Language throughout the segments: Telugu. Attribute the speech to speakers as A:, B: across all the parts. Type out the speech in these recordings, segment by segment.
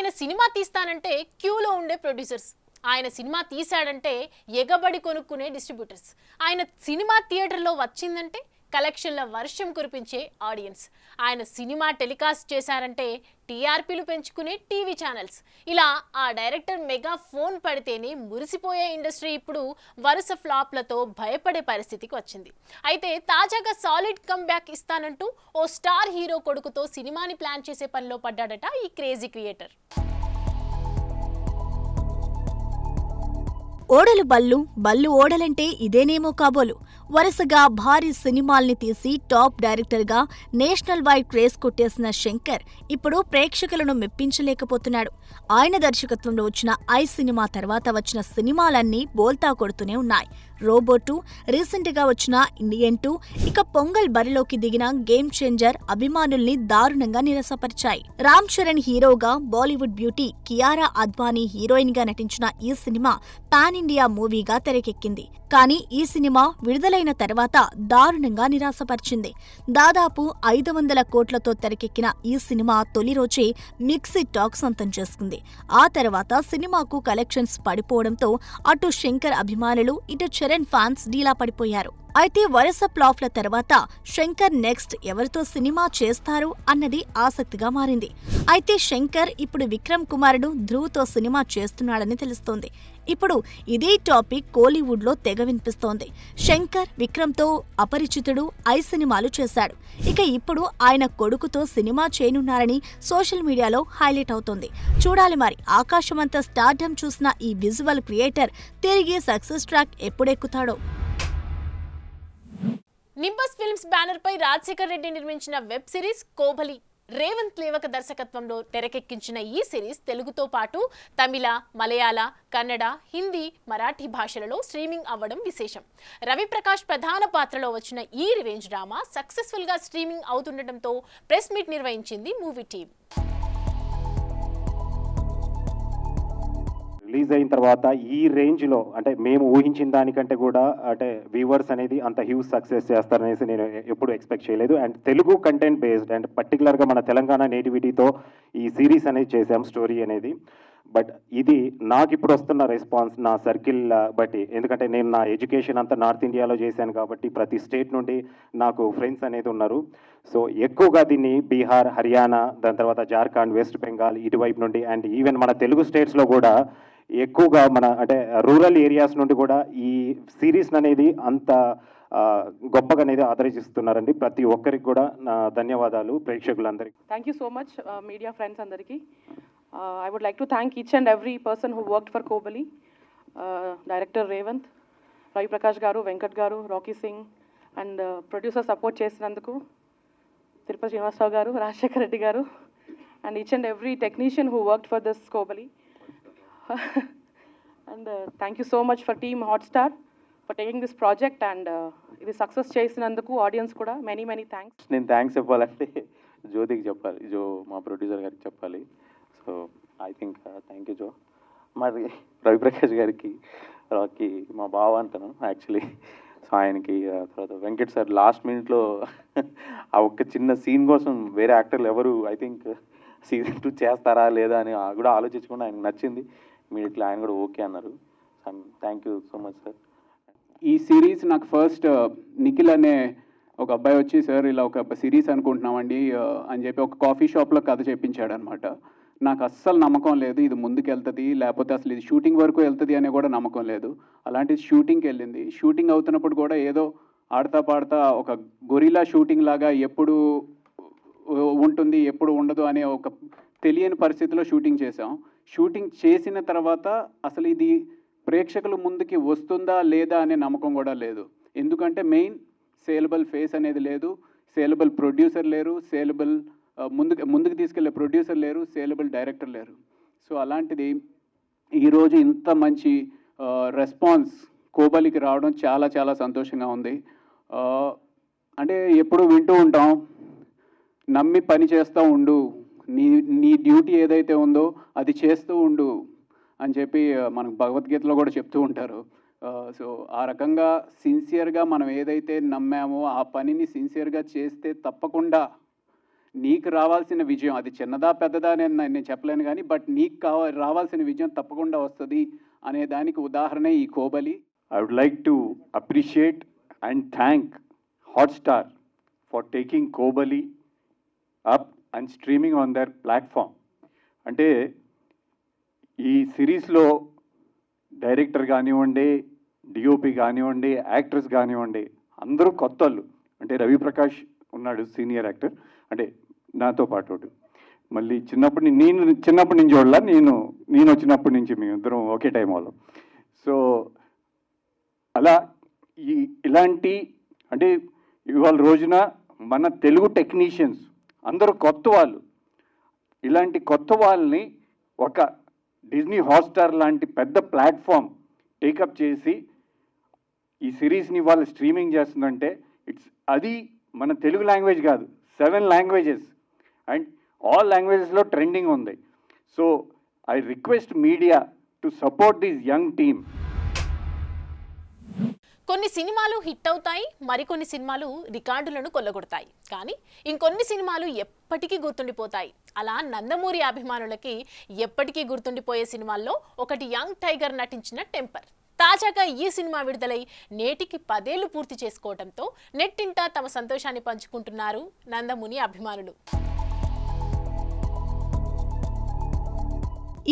A: ఆయన సినిమా తీస్తానంటే క్యూలో ఉండే ప్రొడ్యూసర్స్, ఆయన సినిమా తీశాడంటే ఎగబడి కొనుక్కునే డిస్ట్రిబ్యూటర్స్, ఆయన సినిమా థియేటర్లో వచ్చిందంటే కలెక్షన్ల వర్షం కురిపించే ఆడియన్స్, ఆయన సినిమా టెలికాస్ట్ చేశారంటే టీఆర్పీలు పెంచుకునే టీవీ ఛానల్స్. ఇలా ఆ డైరెక్టర్ మెగా ఫోన్ పడితేనే మురిసిపోయే ఇండస్ట్రీ ఇప్పుడు వరుస ఫ్లాప్లతో భయపడే పరిస్థితికి వచ్చింది. అయితే తాజాగా సాలిడ్ కమ్ బ్యాక్ ఇస్తానంటూ ఓ స్టార్ హీరో కొడుకుతో సినిమాని ప్లాన్ చేసే పనిలో పడ్డాడట ఈ క్రేజీ క్రియేటర్.
B: ఓడలు బళ్ళు, బళ్ళు ఓడలంటే ఇదేనేమో కాబోలు. వరుసగా భారీ సినిమాల్ని తీసి టాప్ డైరెక్టర్గా నేషనల్ వైడ్ క్రేజ్ కొట్టేసిన శంకర్ ఇప్పుడు ప్రేక్షకులను మెప్పించలేకపోతున్నాడు. ఆయన దర్శకత్వంలో వచ్చిన ఐ సినిమా తర్వాత వచ్చిన సినిమాలన్నీ బోల్తా కొడుతూనే ఉన్నాయి. రోబోటు, రీసెంట్గా వచ్చిన ఇండియన్ 2, ఇక పొంగల్ బరిలోకి దిగిన గేమ్ చేంజర్ అభిమానుల్ని దారుణంగా నిరసపరిచాయి. రామ్ చరణ్ హీరోగా, బాలీవుడ్ బ్యూటీ కియారా అద్వానీ హీరోయిన్ గా నటించిన ఈ సినిమా పాన్ ఇండియా మూవీగా తెరకెక్కింది. కానీ ఈ సినిమా విడుదలైన తర్వాత దారుణంగా నిరాశపరిచింది. దాదాపు 500 కోట్లతో తెరకెక్కిన ఈ సినిమా తొలి రోజే మిక్స్డ్ టాక్ సొంతం చేసుకుంది. ఆ తర్వాత సినిమాకు కలెక్షన్స్ పడిపోవడంతో అటు శంకర్ అభిమానులు, ఇటు చరణ్ ఫ్యాన్స్ డీలా పడిపోయారు. అయితే వరుస ప్లాఫ్ల తర్వాత శంకర్ నెక్స్ట్ ఎవరితో సినిమా చేస్తారు అన్నది ఆసక్తిగా మారింది. అయితే శంకర్ ఇప్పుడు విక్రమ్ కుమారుడు ధ్రువ్తో సినిమా చేస్తున్నాడని తెలుస్తోంది. ఇప్పుడు ఇదే టాపిక్ కోలీవుడ్లో తెగ వినిపిస్తోంది. శంకర్ విక్రమ్తో అపరిచితుడు, ఐ సినిమాలు చేశాడు. ఇక ఇప్పుడు ఆయన కొడుకుతో సినిమా చేయనున్నారని సోషల్ మీడియాలో హైలైట్ అవుతోంది. చూడాలి మరి ఆకాశమంత స్టార్డమ్ చూసిన ఈ విజువల్ క్రియేటర్ తిరిగి సక్సెస్ ట్రాక్ ఎప్పుడెక్కుతాడో.
A: నింబస్ ఫిల్మ్స్ బ్యానర్ పై రాజశేఖర్ రెడ్డి నిర్మించిన వెబ్ సిరీస్ కోబలి రేవంత్ లేవక దర్శకత్వంలో తెరకెక్కించిన ఈ సిరీస్ తెలుగుతో పాటు తమిళ, మలయాళ, కన్నడ, హిందీ, మరాఠీ భాషలలో స్ట్రీమింగ్ అవ్వడం విశేషం. రవిప్రకాష్ ప్రధాన పాత్రలో వచ్చిన ఈ రివెంజ్ డ్రామా సక్సెస్ఫుల్ గా స్ట్రీమింగ్ అవుతుండటంతో ప్రెస్ మీట్ నిర్వహించింది మూవీ టీం.
C: రిలీజ్ అయిన తర్వాత ఈ రేంజ్లో అంటే మేము ఊహించిన దానికంటే కూడా అంటే వ్యూవర్స్ అనేది అంత హ్యూజ్ సక్సెస్ చేస్తారనేసి నేను ఎప్పుడు ఎక్స్పెక్ట్ చేయలేదు. And Telugu content based and పర్టికులర్గా మన తెలంగాణ నేటివిటీతో ఈ సిరీస్ అనేది చేసాం, స్టోరీ అనేది. బట్ ఇది నాకు ఇప్పుడు వస్తున్న రెస్పాన్స్ నా సర్కిల్ బట్టి, ఎందుకంటే నేను నా ఎడ్యుకేషన్ అంతా నార్త్ ఇండియాలో చేశాను కాబట్టి ప్రతి స్టేట్ నుండి నాకు ఫ్రెండ్స్ అనేది ఉన్నారు. సో ఎక్కువగా దీన్ని బీహార్, హర్యానా, దాని తర్వాత జార్ఖండ్, వెస్ట్ బెంగాల్ ఇటువైపు నుండి అండ్ ఈవెన్ మన తెలుగు స్టేట్స్లో కూడా ఎక్కువగా మన అంటే రూరల్ ఏరియాస్ నుండి కూడా ఈ సిరీస్ అనేది అంత గొప్పగా అనేది ఆదరిస్తున్నారండి. ప్రతి ఒక్కరికి కూడా నా ధన్యవాదాలు ప్రేక్షకులందరికీ.
D: Thank you so much media friends అందరికీ. I would like to thank each and every person who worked for Kobali, Director Revanth, Ravi Prakash garu, Venkat garu, Rocky Singh, and producer support చేసినందుకు తిరుపతి శ్రీనివాసరావు గారు, రాజశేఖర్ రెడ్డి గారు, and each and every technician who worked for this Kobali. And thank you so much for Team Hotstar for taking this project and ఇది సక్సెస్ చేసినందుకు ఆడియన్స్ కూడా many thanks.
E: నేను థ్యాంక్స్ చెప్పాలంటే జ్యోతికి చెప్పాలి, జో మా ప్రొడ్యూసర్ గారికి చెప్పాలి. So I think thank you Jo. మరి రవిప్రకాష్ గారికి, రాకీ మా బావ అంటాను యాక్చువల్లీ. సో ఆయనకి, తర్వాత వెంకట్ సార్ లాస్ట్ మినిట్లో ఆ ఒక్క చిన్న సీన్ కోసం వేరే యాక్టర్లు ఎవరు ఐ థింక్ సీజన్ 2 చేస్తారా లేదా అని కూడా ఆలోచించకుండా ఆయనకు నచ్చింది. ఇమీడియట్లీ ఆయన కూడా ఓకే అన్నారు. Thank you so much sir.
F: ఈ సిరీస్ నాకు ఫస్ట్ నిఖిల్ అనే ఒక అబ్బాయి వచ్చి, సార్ ఇలా ఒక సిరీస్ అనుకుంటున్నామండి అని చెప్పి ఒక కాఫీ షాప్లో కథ చెప్పించాడు అనమాట. నాకు అస్సలు నమ్మకం లేదు ఇది ముందుకు వెళ్తుంది, లేకపోతే అసలు ఇది షూటింగ్ వరకు వెళ్తుంది అనే కూడా నమ్మకం లేదు. అలాంటిది షూటింగ్కి వెళ్ళింది. షూటింగ్ అవుతున్నప్పుడు కూడా ఏదో ఆడతా పాడతా ఒక గొరిలా షూటింగ్ లాగా ఎప్పుడు ఉంటుంది ఎప్పుడు ఉండదు అనే ఒక తెలియని పరిస్థితిలో షూటింగ్ చేసాం. షూటింగ్ చేసిన తర్వాత అసలు ఇది ప్రేక్షకుల ముందుకి వస్తుందా లేదా అనే నమ్మకం కూడా లేదు. ఎందుకంటే మెయిన్ సేలబుల్ ఫేస్ అనేది లేదు, సేలబుల్ ప్రొడ్యూసర్ లేరు, సేలబుల్ ముందుకు తీసుకెళ్లే ప్రొడ్యూసర్ లేరు, సేలబుల్ డైరెక్టర్ లేరు. సో అలాంటిది ఈరోజు ఇంత మంచి రెస్పాన్స్ కోబలికి రావడం చాలా సంతోషంగా ఉంది. అంటే ఎప్పుడు వింటూ ఉంటాం, నమ్మి పని చేస్తూ ఉండు, నీ డ్యూటీ ఏదైతే ఉందో అది చేస్తూ ఉండు అని చెప్పి మనకు భగవద్గీతలో కూడా చెప్తూ ఉంటారు. సో ఆ రకంగా సిన్సియర్గా మనం ఏదైతే నమ్మామో ఆ పనిని సిన్సియర్గా చేస్తే తప్పకుండా నీకు రావాల్సిన విజయం అది చిన్నదా పెద్దదా నేను చెప్పలేను కానీ బట్ నీకు రావాల్సిన విజయం తప్పకుండా వస్తుంది అనే దానికి ఉదాహరణ ఈ Kobali.
G: I would like to appreciate and thank Hotstar for taking Kobali up and streaming on their platform. అంటే ఈ సిరీస్లో డైరెక్టర్ కానివ్వండి, డిఓపి కానివ్వండి, యాక్టర్స్ కానివ్వండి, అందరూ కొత్త వాళ్ళు. అంటే రవి ప్రకాష్ ఉన్నాడు సీనియర్ యాక్టర్, అంటే నాతో పాటు. మళ్ళీ నేను చిన్నప్పటి నుంచి చూడాల, నేను వచ్చినప్పటి నుంచి మేమిద్దరం ఒకే టైం వాళ్ళం. సో అలా ఇలాంటి అంటే ఇవాళ రోజున మన తెలుగు టెక్నీషియన్స్ అందరూ కొత్త వాళ్ళు. ఇలాంటి కొత్త వాళ్ళని ఒక డిజ్నీ హాట్స్టార్ లాంటి పెద్ద ప్లాట్ఫామ్ టేకప్ చేసి ఈ సిరీస్ని వాళ్ళు స్ట్రీమింగ్ చేస్తుందంటే అది మన తెలుగు లాంగ్వేజ్ కాదు, 7 లాంగ్వేజెస్ అండ్ ఆల్ లాంగ్వేజెస్లో ట్రెండింగ్ ఉంది. So I request media to support this young team.
A: కొన్ని సినిమాలు హిట్ అవుతాయి, మరికొన్ని సినిమాలు రికార్డులను కొల్లగొడతాయి, కానీ ఇంకొన్ని సినిమాలు ఎప్పటికీ గుర్తుండిపోతాయి. అలా నందమూరి అభిమానులకి ఎప్పటికీ గుర్తుండిపోయే సినిమాల్లో ఒకటి యంగ్ టైగర్ నటించిన టెంపర్. తాజాగా ఈ సినిమా విడుదలై నేటికి 10 ఏళ్లు పూర్తి చేసుకోవడంతో నెట్టింట తమ సంతోషాన్ని పంచుకుంటున్నారు నందమూరి అభిమానులు.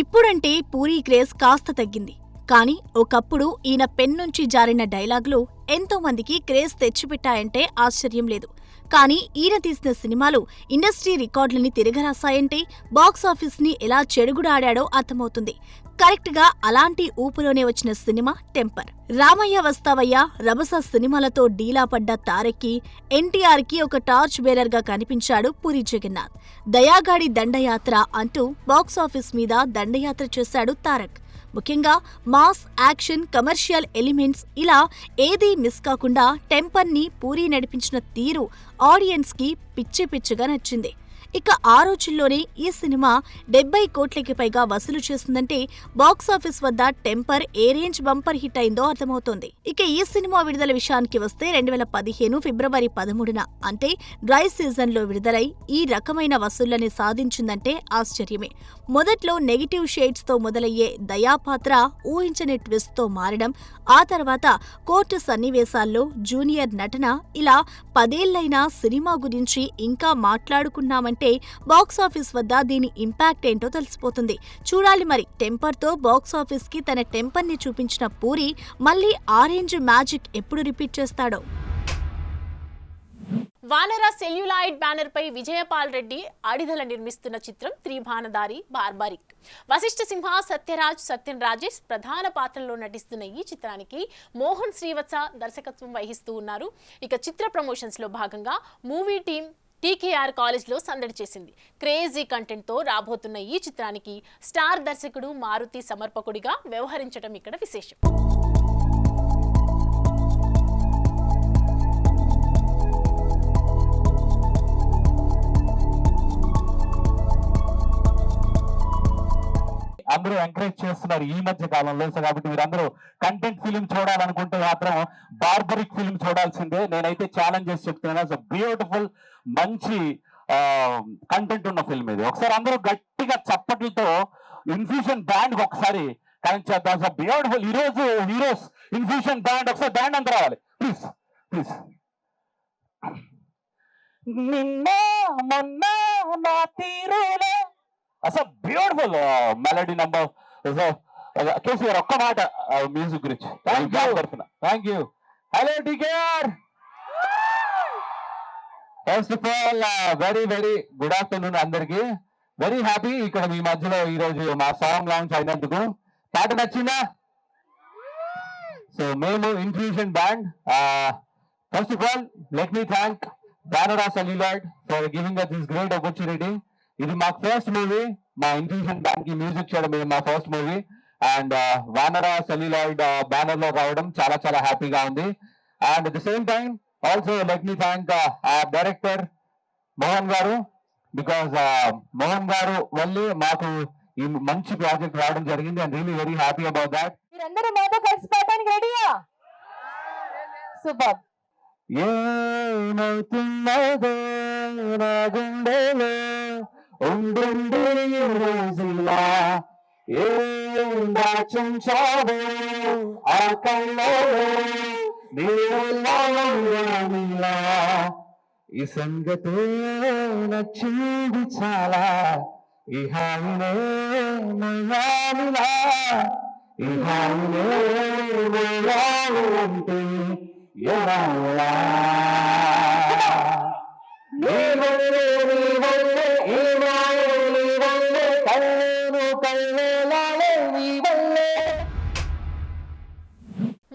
B: ఇప్పుడంటే పూరీ క్రేజ్ కాస్త తగ్గింది. కానీ ఒకప్పుడు ఈయన పెన్ నుంచి జారిన డైలాగులు ఎంతో మందికి క్రేజ్ తెచ్చిపెట్టాయంటే ఆశ్చర్యం లేదు. కానీ ఈయన తీసిన సినిమాలు ఇండస్ట్రీ రికార్డులని తిరగరాశాయంటే బాక్సాఫీస్ని ఎలా చెడుగుడాడాడో అర్థమవుతుంది. కరెక్ట్గా అలాంటి ఊపులోనే వచ్చిన సినిమా టెంపర్. రామయ్య వస్తావయ్య, రభస సినిమాలతో డీలా పడ్డ తారక్కి, ఎన్టీఆర్కి ఒక టార్చ్ బేరర్గా కనిపించాడు పూరీ జగన్నాథ్. దయాగాడి దండయాత్ర అంటూ బాక్సాఫీస్ మీద దండయాత్ర చేశాడు తారక్. ముఖ్యంగా మాస్, యాక్షన్, కమర్షియల్ ఎలిమెంట్స్ ఇలా ఏదీ మిస్ కాకుండా టెంపర్ని పూరీ నడిపించిన తీరు ఆడియన్స్కి పిచ్చి పిచ్చిగా నచ్చింది. ఇక ఆ రోజుల్లోనే ఈ సినిమా 70 కోట్లకి పైగా వసూలు చేసిందంటే బాక్సాఫీస్ వద్ద టెంపర్ ఏ రేంజ్ బంపర్ హిట్ అయిందో అర్థమవుతోంది. ఇక ఈ సినిమా విడుదల విషయానికి వస్తే 2015 ఫిబ్రవరి 13న అంటే డ్రై సీజన్లో విడుదలై ఈ రకమైన వసూళ్లని సాధించిందంటే ఆశ్చర్యమే. మొదట్లో నెగిటివ్ షేడ్స్తో మొదలయ్యే దయాపాత్ర ఊహించని ట్విస్ట్తో మారడం, ఆ తర్వాత కోర్టు సన్నివేశాల్లో జూనియర్ నటన, ఇలా 10 ఏళ్లైనా సినిమా గురించి ఇంకా మాట్లాడుకున్నామంటే బాక్సాఫీస్ వద్ద దీని ఇంపాక్ట్ ఏంటో తెలిసిపోతుంది. చూడాలి మరి టెంపర్తో బాక్సాఫీస్కి తన టెంపర్ని చూపించిన పూరీ మళ్ళీ ఆరెంజ్ మ్యాజిక్ ఎప్పుడు రిపీట్ చేస్తాడో.
A: వానర సెల్యులాయిడ్ బ్యానర్ పై విజయపాల్ రెడ్డి అడిదల నిర్మిస్తున్న చిత్రం త్రిభానదారి బార్బారిక్. వశిష్ఠ సింహ, సత్యరాజ్, సత్యన్ రాజేష్ ప్రధాన పాత్రల్లో నటిస్తున్న ఈ చిత్రానికి మోహన్ శ్రీవత్స దర్శకత్వం వహిస్తూ ఉన్నారు. ఇక చిత్ర ప్రమోషన్స్ లో భాగంగా మూవీ టీం టీకేఆర్ కాలేజ్లో సందడి చేసింది. క్రేజీ కంటెంట్తో రాబోతున్న ఈ చిత్రానికి స్టార్ దర్శకుడు మారుతి సమర్పకుడిగా వ్యవహరించడం ఇక్కడ విశేషం.
H: అందరూ ఎంకరేజ్ చేస్తున్నారు ఈ మధ్య కాలంలో. సో కాబట్టి మీరందరూ కంటెంట్ ఫిలిం చూడాలనుకుంటే మాత్రం బార్బరిక్ ఫిలిం చూడాల్సిందే. నేనైతే ఛాలెంజ్ చేసి చెప్తున్నాను. సో బ్యూటిఫుల్, మంచి కంటెంట్ ఉన్న ఫిల్మ్ ఇది. ఒకసారి అందరూ గట్టిగా చప్పట్లతో ఇన్ఫ్యూషన్ బ్యాండ్ ఒకసారి కనెక్ట్ చేద్దాం. So beautiful. ఈరోజు హీరోస్ ఇన్ఫ్యూషన్ బ్యాండ్, ఒకసారి బ్యాండ్ అంతా రావాలి ప్లీజ్ ప్లీజ్. నిన్న మొన్న నా తీరులే, అసలు బ్యూటిఫుల్ మెలడీ నంబర్. కేసీ గారు ఒక్క మాట మ్యూజిక్ గురించి. Thank you. Hello TKR. First of all very very good afternoon అందరికి. వెరీ హ్యాపీ ఇక్కడ మీ మధ్యలో ఈ రోజు మా సాంగ్ లాంచ్ అయినందుకు. పాట నచ్చిందా? సో మేము Infusion Band. First of all let me thank Vanara Celluloid for giving us this great opportunity. ఇది మా ఫస్ట్ మూవీ, మా ఇన్ఫ్యూషన్ బ్యాండ్ కి మ్యూజిక్ చేయడం ఇది మా first movie. And Vanara Celluloid banner లో రావడం చాలా చాలా హ్యాపీగా ఉంది. And at the same time also let me thank director Mohan గారు, బికాస్ మోహన్ గారు వల్లే మాకు ఈ మంచి ప్రాజెక్ట్ రావడం జరిగింది. And really very happy about that.
I: మీరందరూ మాతో కలిసి పాడడానికి రెడీయా? సూపర్.
H: ఏమవుతున్నదో నా గుండెలో ఉండుండి ఈ రోజులా ఏం దాచుంచావో ఆ కళ్ళలో నీలా ఈ సంగతే నచ్చింది చాలా ఈ హాయినే నవ్వాలిలా ఈ హాయినే నవ్వాలంటే ఎలా నీ వల్లే ఈ మాయే నీ వల్లే కళ్ళేను కళ్ళేలాలే నీ వల్లే.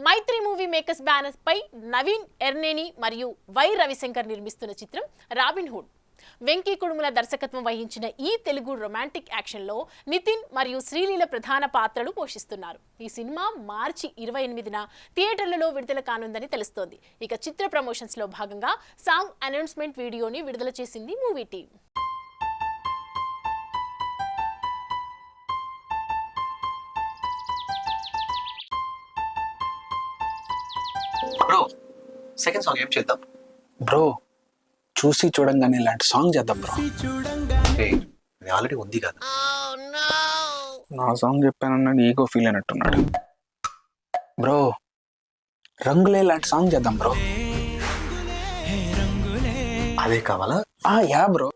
A: మైత్రి మూవీ మేకర్స్ బ్యానర్స్ పై నవీన్ ఎర్నేని మరియు వై రవిశంకర్ నిర్మిస్తున్న చిత్రం రాబిన్ హుడ్. వెంకీ కుడుముల దర్శకత్వం వహించిన ఈ తెలుగు రొమాంటిక్ యాక్షన్లో నితిన్ మరియు శ్రీలీల ప్రధాన పాత్రలు పోషిస్తున్నారు. ఈ సినిమా మార్చి 28న థియేటర్లలో విడుదల కానుందని తెలుస్తోంది. ఇక చిత్ర ప్రమోషన్స్ లో భాగంగా సాంగ్ అనౌన్స్మెంట్ వీడియోని విడుదల చేసింది movie team.
I: Bro second song ఏం చేద్దాం?
J: బ్రో చూసి చూడంగానే ఇలాంటి సాంగ్ చేద్దాం బ్రో.
I: ఇది ఆల్రెడీ ఉంది కదా.
J: నా సాంగ్ చెప్పానన్నాడు ఈగో ఫీల్ అయినట్టున్నాడు. బ్రో రంగులే లాంటి సాంగ్ చేద్దాం బ్రో.
I: అదే కావాలా?
J: Yeah bro.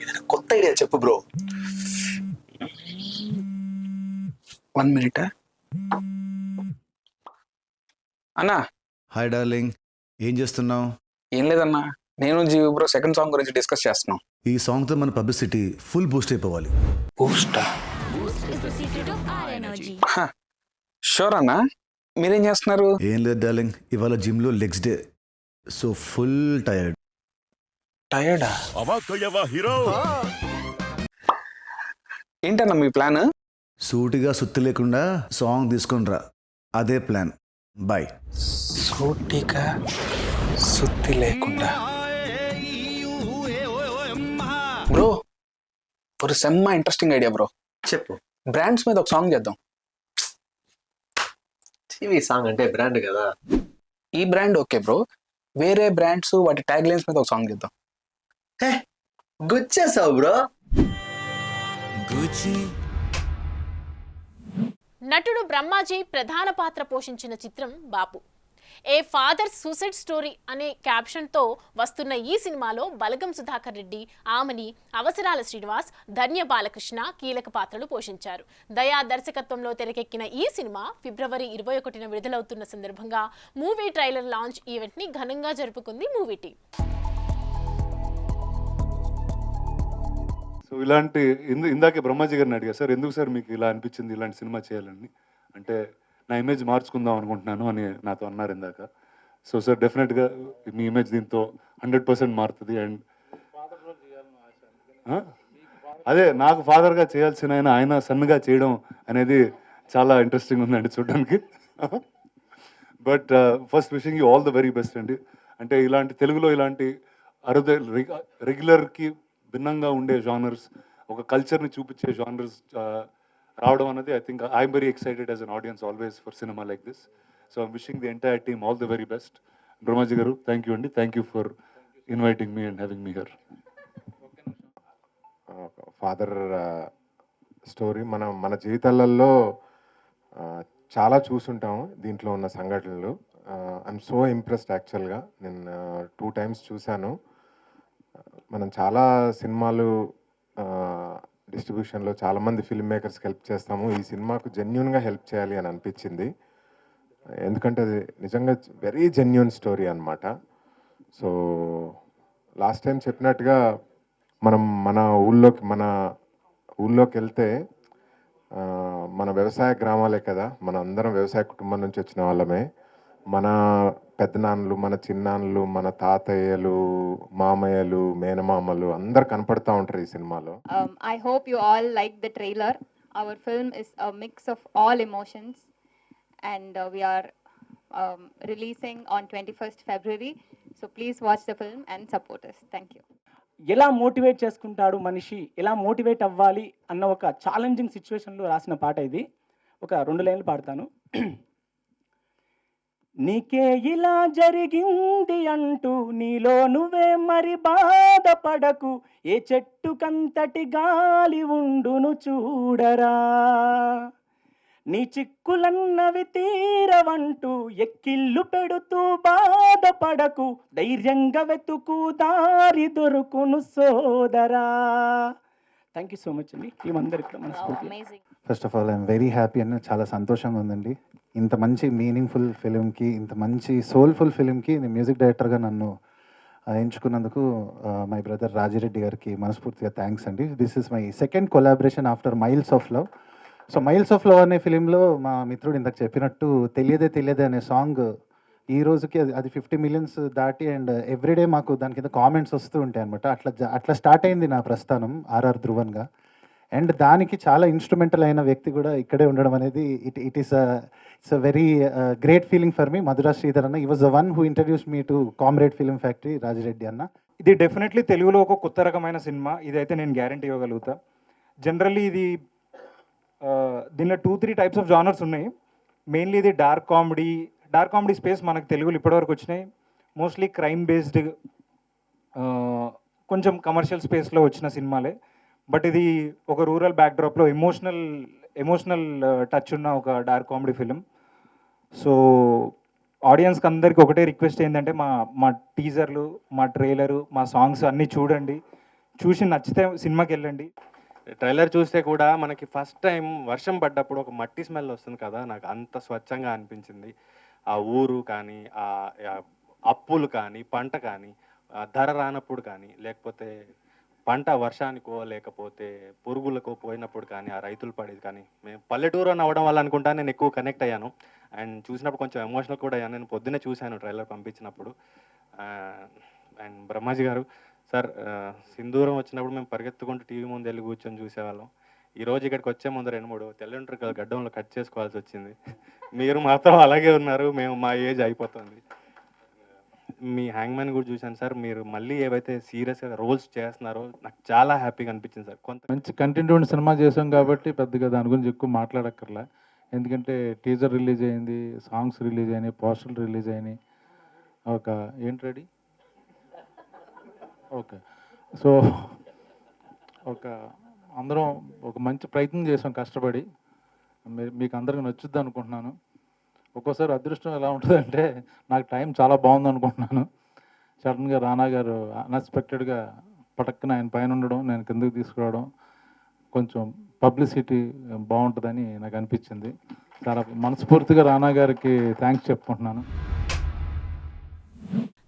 I: ఏదైనా కొత్త ఐడియా చెప్పు బ్రో.
J: 1 minute అన్నా.
K: హాయ్ డార్లింగ్, ఏం చేస్తున్నావు?
J: ఏం లేదన్నా, నేను జీవి బ్రో సెకండ్ సాంగ్ గురించి డిస్కస్ చేస్తున్నాం.
K: ఈ సాంగ్తో మన పబ్లిసిటీ ఫుల్ బూస్ట్ అయిపోవాలి.
J: బూస్టా? షూర్ అన్నా. మీరేం చేస్తున్నారు?
K: ఏం లేదు డార్లింగ్, ఇవాళ జిమ్లో legs day, so full tired.
J: టైర్డా? ఏంటన్నా మీ ప్లాన్?
K: సూటిగా సుత్తి లేకుండా సాంగ్ తీసుకొని రా, అదే ప్లాన్. బాయ్.
J: సూటిగా సుత్తి లేకుండా బ్రో. ఒక సెమ్మ ఇంట్రెస్టింగ్ ఐడియా బ్రో.
I: చెప్పు.
J: బ్రాండ్స్ మీద ఒక సాంగ్ చేద్దాం.
I: టీవీ సాంగ్ అంటే బ్రాండ్ కదా.
J: ఈ బ్రాండ్ ఓకే బ్రో, వేరే బ్రాండ్స్ వాటి ట్యాగ్ లైన్స్ మీద ఒక సాంగ్ చేద్దాం.
I: గుచ్చేసావు బ్రో.
A: నటుడు బ్రహ్మాజీ ప్రధాన పాత్ర పోషించిన చిత్రం బాపు. ఏ ఫాదర్ సూసైడ్ స్టోరీ అనే క్యాప్షన్తో వస్తున్న ఈ సినిమాలో బలగం సుధాకర్ రెడ్డి, ఆమని, అవసరాల శ్రీనివాస్, ధన్య బాలకృష్ణ కీలక పాత్రలు పోషించారు. దయా దర్శకత్వంలో తెరకెక్కిన ఈ సినిమా ఫిబ్రవరి 21న విడుదలవుతున్న సందర్భంగా మూవీ ట్రైలర్ లాంచ్ ఈవెంట్ని ఘనంగా జరుపుకుంది మూవీ టీం.
L: సో ఇలాంటి ఇందాకే బ్రహ్మాజీ గారిని అడిగా, సార్ ఎందుకు సార్ మీకు ఇలా అనిపించింది ఇలాంటి సినిమా చేయాలని అంటే, నా ఇమేజ్ మార్చుకుందాం అనుకుంటున్నాను అని నాతో అన్నారు ఇందాక. సో సార్ డెఫినెట్గా మీ ఇమేజ్ దీంతో 100% మారుతుంది. అండ్ అదే నాకు ఫాదర్గా చేయాల్సిన ఆయన సన్గా చేయడం అనేది చాలా ఇంట్రెస్టింగ్ ఉందండి చూడడానికి. But first wishing you all the very best అండి. అంటే ఇలాంటి తెలుగులో ఇలాంటి రెగ్యులర్కి భిన్నంగా ఉండే జానర్స్, ఒక కల్చర్ని చూపించే జానర్స్ రావడం అనేది I think I'm very excited as an audience always for cinema like this. So I'm wishing the entire team all the very best. Brahmaji గారు థ్యాంక్ యూ అండి, thank you for inviting me and having me here.
M: Father story మన జీవితాలలో చాలా చూసుంటాం దీంట్లో ఉన్న సంఘటనలు. ఐఎమ్ సో ఇంప్రెస్డ్ యాక్చువల్గా. నేను 2 times చూశాను. మనం చాలా సినిమాలు డిస్ట్రిబ్యూషన్లో చాలామంది ఫిల్మ్ మేకర్స్కి హెల్ప్ చేస్తాము. ఈ సినిమాకు జెన్యున్గా హెల్ప్ చేయాలి అని అనిపించింది. ఎందుకంటే అది నిజంగా వెరీ జెన్యున్ స్టోరీ అనమాట. సో లాస్ట్ టైం చెప్పినట్టుగా మనం మన ఊళ్ళోకి వెళ్తే మన వ్యవసాయ గ్రామాలే కదా, మన అందరం వ్యవసాయ కుటుంబం నుంచి వచ్చిన వాళ్ళమే. మన పెద్దనాన్నలు, మన చిన్నాన్నలు, మన తాతయ్యలు, మామయ్యలు, మేనమామలు అందరు కనపడతా ఉంటారు ఈ సినిమాలో.
N: I hope you all like the trailer. Our film is a mix of all emotions and we are releasing on 21st February. So please watch the film and support us. Thank you.
O: ఎలా మోటివేట్ చేసుకుంటాడు మనిషి, ఎలా మోటివేట్ అవ్వాలి అన్న ఒక ఛాలెంజింగ్ సిచ్యువేషన్లో రాసిన పాట ఇది. ఒక 2 లైన్లు పాడతాను. నీకే ఇలా జరిగింది అంటూ నీలో నువ్వే మరి బాధపడకు, ఏ చెట్టుకంతటి గాలి ఉండును చూడరా, నీ చిక్కులన్నవి తీరవంటూ ఎక్కిళ్ళు పెడుతూ బాధపడకు, ధైర్యంగా వెతుకు దారి దొరుకును సోదరా. థ్యాంక్ యూ సో మచ్ అండి. టీం అందరికీ మనస్ఫూర్తి.
P: First of all I'm very happy and చాలా సంతోషంగా ఉందండి. ఇంత మంచి మీనింగ్ఫుల్ ఫిలింకి, ఇంత మంచి సోల్ఫుల్ ఫిలింకి మ్యూజిక్ డైరెక్టర్గా నన్ను ఎంచుకున్నందుకు మై బ్రదర్ రాజిరెడ్డి గారికి మనస్ఫూర్తిగా థ్యాంక్స్ అండి. This is my second collaboration after miles of love. So miles of love అనే ఫిలింలో మా మిత్రుడు ఇందాక చెప్పినట్టు తెలియదే తెలియదే అనే సాంగ్ ఈ రోజుకి అది 50 millions దాటి, అండ్ ఎవ్రీడే మాకు దాని కింద కామెంట్స్ వస్తూ ఉంటాయి అనమాట. అట్లా స్టార్ట్ అయింది నా ప్రస్థానం ఆర్ఆర్ ధ్రువన్గా. అండ్ దానికి చాలా ఇన్స్ట్రుమెంటల్ అయిన వ్యక్తి కూడా ఇక్కడే ఉండడం అనేది it's a very great feeling for me. Madhura Sridhar అన్న, he was the one who introduce me to comrade film factory, Rajireddy అన్న.
Q: ఇది డెఫినెట్లీ తెలుగులో ఒక కొత్త రకమైన సినిమా, ఇదైతే నేను గ్యారంటీ ఇవ్వగలుగుతా. జనరల్లీ ఇది దీనిలో 2-3 టైప్స్ ఆఫ్ జానర్స్ ఉన్నాయి. మెయిన్లీ ఇది డార్క్ కామెడీ స్పేస్ మనకు తెలుగులో ఇప్పటివరకు వచ్చినాయి. మోస్ట్లీ క్రైమ్ బేస్డ్, కొంచెం కమర్షియల్ స్పేస్లో వచ్చిన సినిమాలే. బట్ ఇది ఒక రూరల్ బ్యాక్డ్రాప్లో ఎమోషనల్ టచ్ ఉన్న ఒక డార్క్ కామెడీ ఫిలిం. సో ఆడియన్స్కి అందరికీ ఒకటే రిక్వెస్ట్ ఏంటంటే మా టీజర్లు, మా ట్రైలరు, మా సాంగ్స్ అన్నీ చూడండి, చూసి నచ్చితే సినిమాకి వెళ్ళండి.
E: ట్రైలర్ చూస్తే కూడా మనకి ఫస్ట్ టైం వర్షం పడ్డప్పుడు ఒక మట్టి స్మెల్ వస్తుంది కదా, నాకు అంత స్వచ్ఛంగా అనిపించింది. ఆ ఊరు కానీ, ఆ అప్పులు కానీ, పంట కానీ, ధర రానప్పుడు కానీ, లేకపోతే పంట వర్షానికో లేకపోతే పురుగులకో పోయినప్పుడు కానీ, ఆ రైతులు పడేది కానీ, మేము పల్లెటూరు అని అవ్వడం వల్ల అనుకుంటా నేను ఎక్కువ కనెక్ట్ అయ్యాను. అండ్ చూసినప్పుడు కొంచెం ఎమోషనల్ కూడా అయ్యాను. నేను పొద్దున్నే చూశాను ట్రైలర్ పంపించినప్పుడు. అండ్ బ్రహ్మాజీ గారు సార్, సింధూరం వచ్చినప్పుడు మేము పరిగెత్తుకుంటూ టీవీ ముందు వెళ్ళి కూర్చొని చూసేవాళ్ళం. ఈరోజు ఇక్కడికి వచ్చే ముందు 2-3 తెల్లంటారు గడ్డంలో కట్ చేసుకోవాల్సి వచ్చింది. మీరు మాత్రం అలాగే ఉన్నారు, మేము మా ఏజ్ అయిపోతుంది. మీ హ్యాంగ్మ్యాన్ కూడా చూశాను సార్, మీరు మళ్ళీ ఏవైతే సీరియస్గా రోల్స్ చేస్తున్నారో నాకు చాలా హ్యాపీగా అనిపించింది సార్.
L: మంచి కంటెంట్ ఉన్న సినిమా చేసాం కాబట్టి పెద్దగా దాని గురించి ఎక్కువ మాట్లాడక్కర్లే. ఎందుకంటే టీజర్ రిలీజ్ అయింది, సాంగ్స్ రిలీజ్ అయినాయి, పోస్టర్లు రిలీజ్ అయినాయి. ఒక ఏంటి రెడీ ఓకే. సో అందరం ఒక మంచి ప్రయత్నం చేసాం కష్టపడి. మీకు అందరికీ నచ్చుద్ది అనుకుంటున్నాను. ఒక్కోసారి అదృష్టం ఎలా ఉంటుందంటే, నాకు టైం చాలా బాగుంది అనుకుంటున్నాను, సడన్గా రానా గారు అన్ఎక్స్పెక్టెడ్గా పటక్కున ఆయన పైన ఉండడం, నేను కిందకి తీసుకురావడం, కొంచెం పబ్లిసిటీ బాగుంటుందని నాకు అనిపించింది. చాలా మనస్ఫూర్తిగా రానా గారికి థ్యాంక్స్ చెప్పుకుంటున్నాను.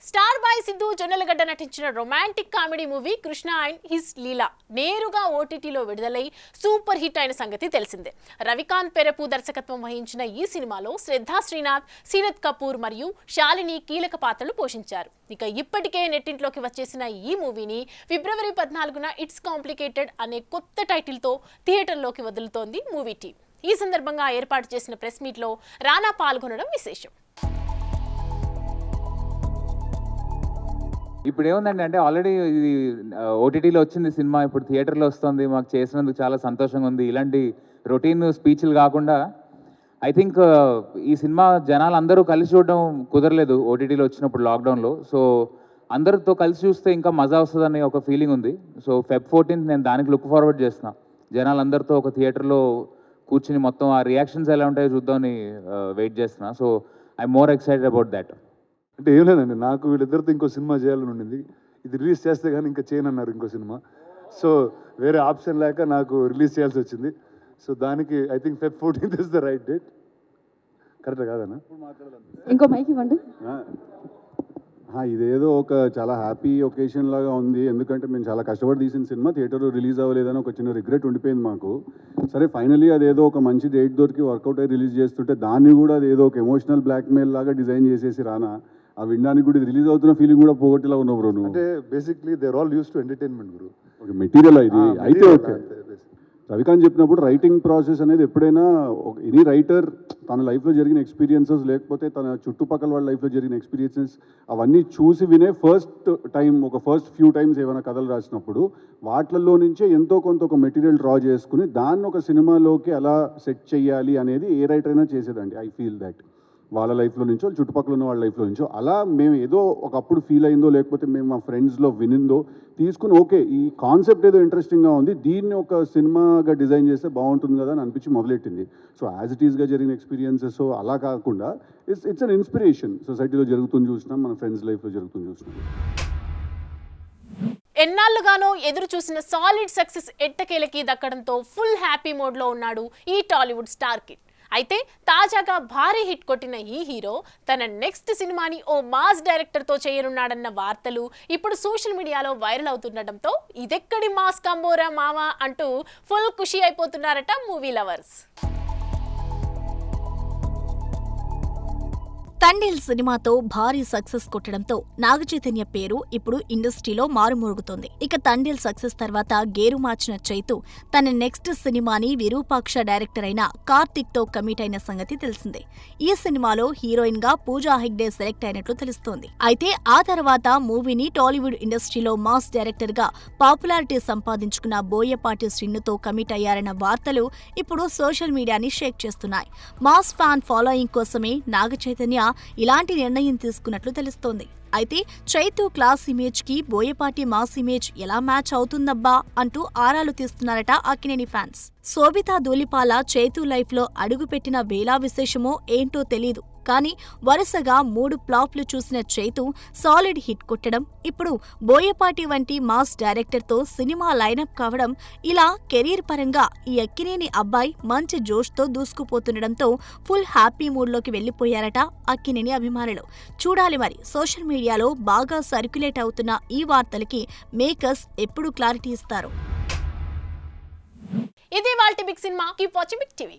A: స్టార్ బాయ్ సిద్ధు జొన్నలగడ్డ నటించిన romantic comedy movie Krishna and his Leela నేరుగా ఓటీటీలో విడుదలై సూపర్ హిట్ అయిన సంగతి తెలిసిందే. రవికాంత్ పెరపు దర్శకత్వం వహించిన ఈ సినిమాలో శ్రద్ధా శ్రీనాథ్, సీరత్ కపూర్ మరియు శాలిని కీలక పాత్రలు పోషించారు. ఇక ఇప్పటికే నెట్టింట్లోకి వచ్చేసిన ఈ మూవీని ఫిబ్రవరి 14న ఇట్స్ కాంప్లికేటెడ్ అనే కొత్త టైటిల్తో థియేటర్లోకి వదులుతోంది మూవీ టీం. ఈ సందర్భంగా ఏర్పాటు చేసిన ప్రెస్ మీట్లో రానా పాల్గొనడం విశేషం.
R: ఇప్పుడు ఏముందండి అంటే ఆల్రెడీ ఇది ఓటీటీలో వచ్చింది సినిమా, ఇప్పుడు థియేటర్లో వస్తుంది, మాకు చేసినందుకు చాలా సంతోషంగా ఉంది. ఇలాంటి రొటీన్ స్పీచ్లు కాకుండా ఐ థింక్ ఈ సినిమా జనాలు అందరూ కలిసి చూడడం కుదరలేదు ఓటీటీలో వచ్చినప్పుడు లాక్డౌన్లో. సో అందరితో కలిసి చూస్తే ఇంకా మజా వస్తుందని ఒక ఫీలింగ్ ఉంది. సో Feb 14th నేను దానికి లుక్ ఫార్వర్డ్ చేస్తున్నా. జనాలందరితో ఒక థియేటర్లో కూర్చుని మొత్తం ఆ రియాక్షన్స్ ఎలా ఉంటాయో చూద్దామని వెయిట్ చేస్తున్నా. So I'm more excited about that.
S: అంటే ఏం లేదండి, నాకు వీళ్ళిద్దరితో ఇంకో సినిమా చేయాలని ఉండింది. ఇది రిలీజ్ చేస్తే కానీ ఇంకా చేయనన్నారు ఇంకో సినిమా. సో వేరే ఆప్షన్ లేక నాకు రిలీజ్ చేయాల్సి వచ్చింది. సో దానికి I think Feb 14th is the right date. Correct కాదన్నా?
T: ఇంకో మైక్ ఇవ్వండి.
S: ఇదేదో ఒక చాలా హ్యాపీ ఒకేషన్ లాగా ఉంది. ఎందుకంటే మేము చాలా కష్టపడి తీసిన సినిమా థియేటర్లో రిలీజ్ అవ్వలేదని ఒక చిన్న రిగ్రెట్ ఉండిపోయింది మాకు. సరే ఫైనలీ అదేదో ఒక మంచి డేట్ దొరికి వర్కౌట్ అయ్యి రిలీజ్ చేస్తుంటే దాన్ని కూడా అదేదో ఒక ఎమోషనల్ బ్లాక్మెయిల్ లాగా డిజైన్ చేసేసి రానా ఆ వినడానికి కూడా రిలీజ్ అవుతున్న ఫీలింగ్ కూడా పోగొట్టేలా ఉన్నావు బ్రో నువ్వు.
M: అంటే basically they are all use to entertainment bro.
S: Okay material ఇది అయితే ఓకే. రవికాంత్ చెప్పినప్పుడు రైటింగ్ ప్రాసెస్ అనేది ఎప్పుడైనా ఎనీ రైటర్ తన లైఫ్లో జరిగిన ఎక్స్పీరియన్సెస్ లేకపోతే తన చుట్టుపక్కల వాళ్ళ లైఫ్లో జరిగిన ఎక్స్పీరియన్సెస్ అవన్నీ చూసి వినే ఫస్ట్ ఫ్యూ టైమ్స్ ఏమైనా కథలు రాసినప్పుడు వాటిల్లో నుంచే ఎంతో కొంత ఒక మెటీరియల్ డ్రా చేసుకుని దాన్ని ఒక సినిమాలోకి ఎలా సెట్ చేయాలి అనేది ఏ రైటర్ అయినా చేసేదండి. ఐ ఫీల్ దట్ వాళ్ళ లైఫ్లో నుంచో చుట్టుపక్కల ఉన్న వాళ్ళ లైఫ్లో నుంచో అలా మేము ఏదో ఒకప్పుడు ఫీల్ అయిందో లేకపోతే మేము మా ఫ్రెండ్స్లో వినిందో తీసుకుని ఓకే ఈ కాన్సెప్ట్ ఏదో ఇంట్రెస్టింగ్గా ఉంది, దీన్ని ఒక సినిమాగా డిజైన్ చేస్తే బాగుంటుంది కదా అని అనిపించి మొదలెట్టింది. సో యాజ్ ఇట్ ఈస్గా జరిగిన ఎక్స్పీరియన్సెస్ అలా కాకుండా ఇట్స్ అన్ ఇన్స్పిరేషన్. సొసైటీలో జరుగుతుంది చూసినాం, మన ఫ్రెండ్స్ లైఫ్లో జరుగుతుంది చూసినాం.
A: ఎన్నాళ్ళుగానో ఎదురు చూసిన సాలిడ్ సక్సెస్ ఎట్టకేలకి దక్కడంతో ఫుల్ హ్యాపీ మోడ్లో ఉన్నాడు ఈ టాలీవుడ్ స్టార్ కిడ్. అయితే తాజాగా భారీ హిట్ కొట్టిన ఈ హీరో తన నెక్స్ట్ సినిమాని ఓ మాస్ డైరెక్టర్తో చేయనున్నాడన్న వార్తలు ఇప్పుడు సోషల్ మీడియాలో వైరల్ అవుతుండటంతో ఇదెక్కడి మాస్ కంబోరా మావా అంటూ ఫుల్ ఖుషి అయిపోతున్నారట మూవీ లవర్స్.
B: తండేల్ సినిమాతో భారీ సక్సెస్ కొట్టడంతో నాగచైతన్య పేరు ఇప్పుడు ఇండస్ట్రీలో మారుమోగుతోంది. ఇక తండేల్ సక్సెస్ తర్వాత గేరు మార్చిన చైతు తన నెక్స్ట్ సినిమాని విరూపాక్ష డైరెక్టర్ అయిన కార్తిక్ తో కమిట్ అయిన సంగతి తెలిసిందే. ఈ సినిమాలో హీరోయిన్ గా పూజా హెగ్డే సెలెక్ట్ అయినట్లు తెలుస్తోంది. అయితే ఆ తర్వాత మూవీని టాలీవుడ్ ఇండస్ట్రీలో మాస్ డైరెక్టర్ గా పాపులారిటీ సంపాదించుకున్న బోయపాటి శ్రీనుతో కమిట్ అయ్యారన్న వార్తలు ఇప్పుడు సోషల్ మీడియాని షేక్ చేస్తున్నాయి. మాస్ ఫ్యాన్ ఫాలోయింగ్ కోసమే నాగచైతన్య ఇలాంటి నిర్ణయం తీసుకున్నట్లు తెలుస్తోంది. అయితే చైతు క్లాస్ ఇమేజ్ కి బోయపాటి మాస్ ఇమేజ్ ఎలా మ్యాచ్ అవుతుందబ్బా అంటూ ఆరాలు తీస్తున్నారట అక్కినేని ఫ్యాన్స్. శోభితా ధూళిపాల చైతు లైఫ్ లో అడుగుపెట్టిన వేలా విశేషమో ఏంటో తెలీదు, కానీ వరుసగా 3 ఫ్లాప్లు చూసిన చైతు సాలిడ్ హిట్ కొట్టడం, ఇప్పుడు బోయపాటి వంటి మాస్ డైరెక్టర్తో సినిమా లైనప్ కావడం, ఇలా కెరీర్ పరంగా ఈ అక్కినేని అబ్బాయి మంచి జోష్తో దూసుకుపోతుండడంతో ఫుల్ హ్యాపీ మూడ్లోకి వెళ్లిపోయారట అక్కినేని అభిమానులు. చూడాలి మరి సోషల్ మీడియాలో బాగా సర్క్యులేట్ అవుతున్న ఈ వార్తలకి మేకర్స్ ఎప్పుడు క్లారిటీ ఇస్తారు.
A: ఇది వాల్టి big cinema. Keep watching big TV.